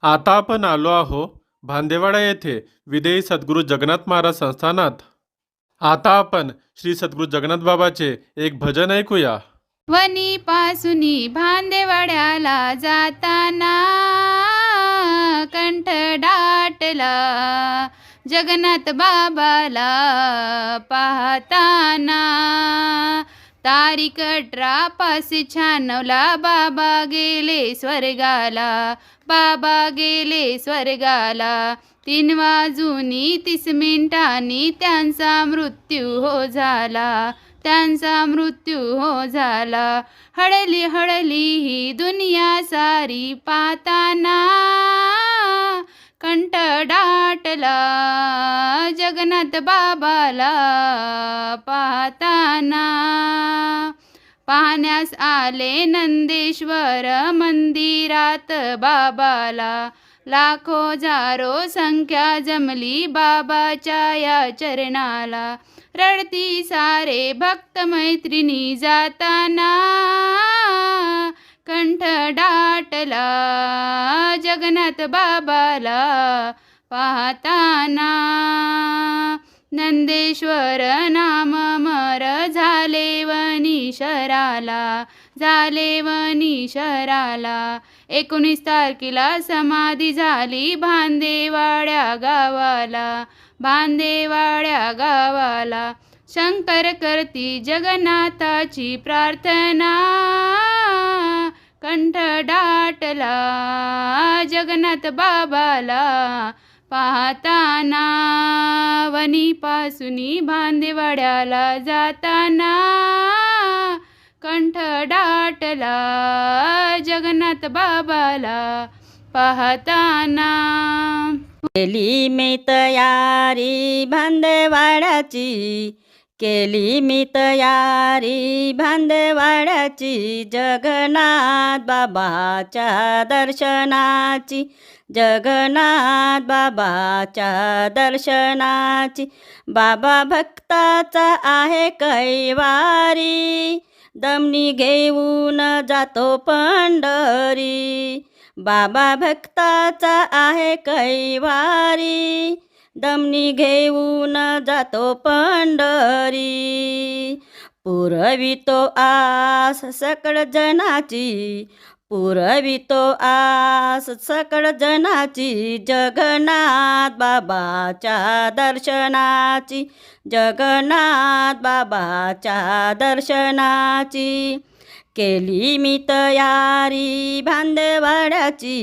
आता आपण आलो आहो भांदेवाडा येथे विदेही सद्गुरू जगन्नाथ महाराज संस्थानात. आता आपण श्री सद्गुरू जगन्नाथ बाबाचे एक भजन ऐकूया. वनी पासुनी भांदेवाड्याला जाताना कंठ दाटला जगन्नाथ बाबाला पाहताना. तारीख 18/96 बाबा गेले स्वर्गाला, बाबा गेले स्वर्गाला. 3:30 त्यांचा मृत्यू हो झाला, त्यांचा मृत्यू हो झाला. हळली हळली ही दुनिया सारी पाहताना कंठ दाटला जगन्नाथ बाबाला पाहताना. पाहण्यास आले नंदेश्वर मंदिरात बाबाला, लाखो हजारो संख्या जमली बाबाच्या या चरणाला. रडती सारे भक्त मैत्रिणी जाताना कंठ दाटला जगन्नाथ बाबाला पाहताना. नंदेश्वर नाम अमर झाले वनी शहराला, झाले वनी शहराला. 19 तारखेला समाधी झाली भांदेवाड्या गावाला, भांदेवाड्या गावाला. शंकर करती जगन्नाथाची प्रार्थना, कंठ दाटला जगन्नाथ बाबाला पाहताना. वनी पासुनी भांदेवाड्याला जाताना कंठ दाटला जगन्नाथ बाबाला पाहताना. केली मी तयारी भांदेवाड्याची, केली मी तयारी भांदेवाड्याची. जगन्नाथ बाबाच्या दर्शनाची, जगन्नाथ बाबाच्या दर्शनाची. बाबा भक्ताचा आहे कैवारी, दमनी घेऊन जातो पंढरी. बाबा भक्ताचा आहे कैवारी, दमनी घेऊन जातो पंढरी. पुरवितो आस सकळ जनाची, पुरवितो आस सकळ जनाची. जगन्नाथ बाबाच्या दर्शनाची, जगन्नाथ बाबाच्या दर्शनाची. केली मी तयारी भांदेवाड्याची,